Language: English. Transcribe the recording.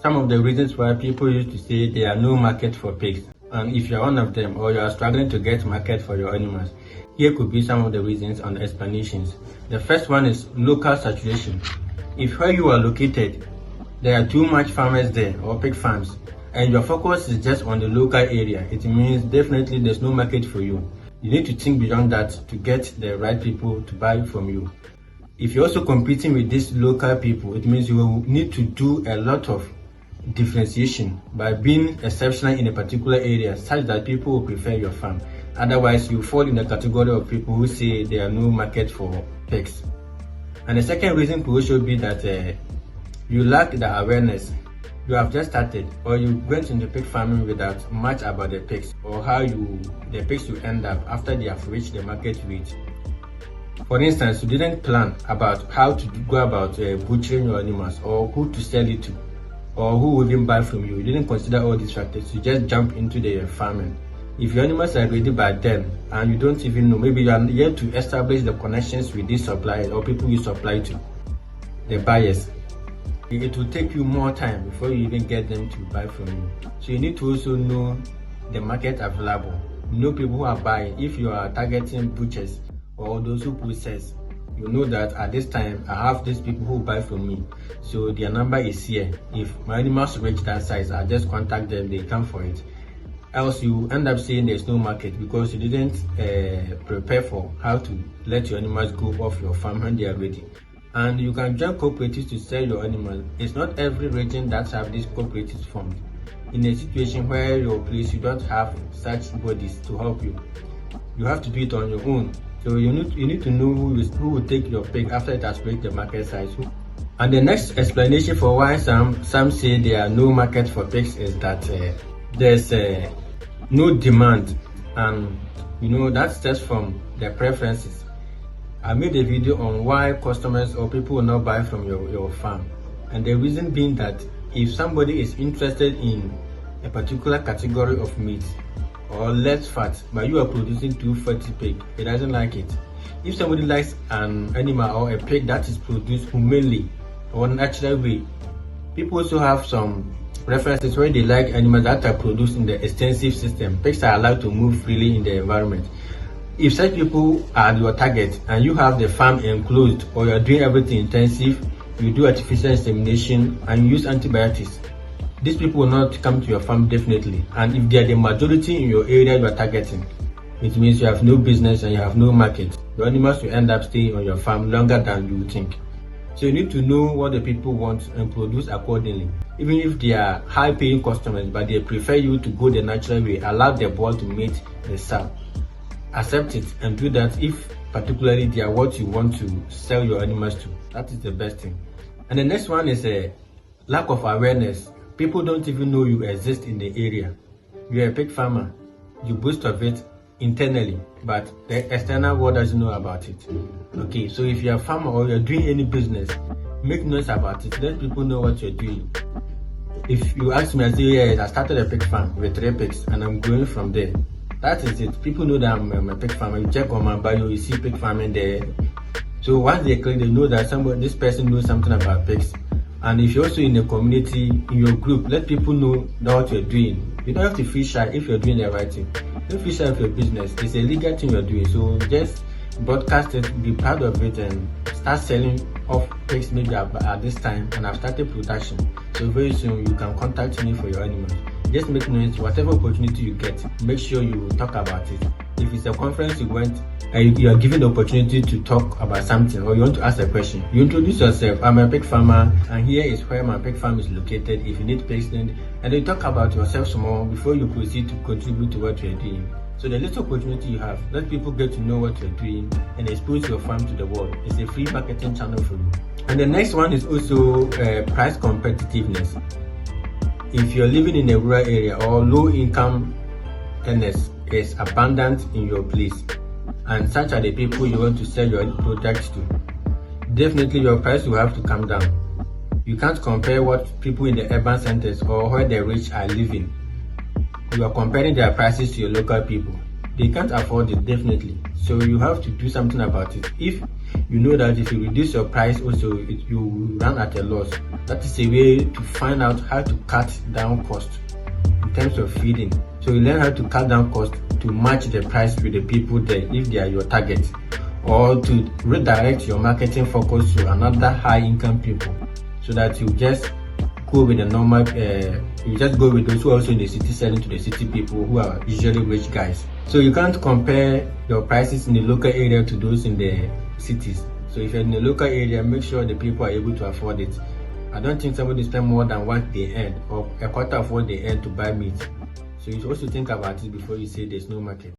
some of the reasons why people used to say there are no market for pigs. And if you're one of them or you are struggling to get market for your animals, here could be some of the reasons and explanations. The first one is local saturation. If where you are located, there are too much farmers there or pig farms, and your focus is just on the local area, it means definitely there's no market for you. You need to think beyond that to get the right people to buy from you. If you're also competing with these local people, it means you will need to do a lot of differentiation by being exceptional in a particular area such that people will prefer your farm. Otherwise, you fall in the category of people who say there are no market for pigs. And the second reason could also be that you lack the awareness. You have just started, or you went into pig farming without much about the pigs or how the pigs will end up after they have reached the market weight. For instance, you didn't plan about how to go about butchering your animals or who to sell it to or who will even buy from you. You didn't consider all these factors. You just jump into the farming. If your animals are ready by then and you don't even know, maybe you are yet to establish the connections with these suppliers or people you supply to, the buyers, it will take you more time before you even get them to buy from you. So you need to also know the market available, know people who are buying. If you are targeting butchers or those who process, you know that at this time I have these people who buy from me, so their number is here. If my animals reach that size, I just contact them, they come for it. Else you end up saying there's no market because you didn't prepare for how to let your animals go off your farm when they are ready. And you can join cooperatives to sell your animals. It's not every region that have these cooperatives formed. In a situation where your place you don't have such bodies to help you, you have to do it on your own. So you need to know who will take your pig after it has reached the market size. And the next explanation for why some say there are no market for pigs is that there's no demand, and that stems from their preferences. I made a video on why customers or people will not buy from your farm, and the reason being that if somebody is interested in a particular category of meat or less fat, but you are producing too fatty pig, he doesn't like it. If somebody likes an animal or a pig that is produced humanely or natural way, people also have some preferences where they like animals that are produced in the extensive system. Pigs are allowed to move freely in the environment. If such people are your target and you have the farm enclosed or you are doing everything intensive, you do artificial insemination and you use antibiotics, these people will not come to your farm definitely. And if they are the majority in your area you are targeting, it means you have no business and you have no market. Your animals will end up staying on your farm longer than you think. So you need to know what the people want and produce accordingly. Even if they are high-paying customers, but they prefer you to go the natural way, allow the ball to meet the sow. Accept it and do that if particularly they are what you want to sell your animals to. That is the best thing. And the next one is a lack of awareness. People don't even know you exist in the area. You're a pig farmer. You boast of it internally, but the external world doesn't know about it. Okay, so if you're a farmer or you're doing any business, make noise about it. Let people know what you're doing. If you ask me, I say, yeah, I started a pig farm with 3 pigs and I'm growing from there. That is it. People know that I'm a pig farmer. You check on my bio, you see pig farming there. So once they click, they know that this person knows something about pigs. And if you're also in a community, in your group, let people know what you're doing. You don't have to feel shy if you're doing the right thing. Don't feel shy of your business. It's a legal thing you're doing. So just broadcast it, be proud of it, and start selling off pigs maybe at this time. And I've started production. So very soon you can contact me for your animals. Just make noise, whatever opportunity you get, make sure you talk about it. If it's a conference you went and you are given the opportunity to talk about something or you want to ask a question, you introduce yourself. I'm a pig farmer and here is where my pig farm is located. If you need pigs, and then you talk about yourself some more before you proceed to contribute to what you're doing. So the little opportunity you have, let people get to know what you're doing and expose your farm to the world. It's a free marketing channel for you. And the next one is also price competitiveness. If you're living in a rural area or low income earners is abundant in your place, and such are the people you want to sell your products to, definitely your price will have to come down. You can't compare what people in the urban centers or where the rich are living. You are comparing their prices to your local people. they can't afford it, definitely. So you have to do something about it. If you know that if you reduce your price also, you will run at a loss. That is a way to find out how to cut down cost in terms of feeding. So you learn how to cut down cost to match the price with the people there if they are your target, or to redirect your marketing focus to another high income people, so that you just go with the normal you just go with those who are also in the city selling to the city people who are usually rich guys. So you can't compare your prices in the local area to those in the cities. So if you're in the local area, make sure the people are able to afford it. I don't think somebody spend more than what they earn or a quarter of what they earn to buy meat. So you should also think about it before you say there's no market.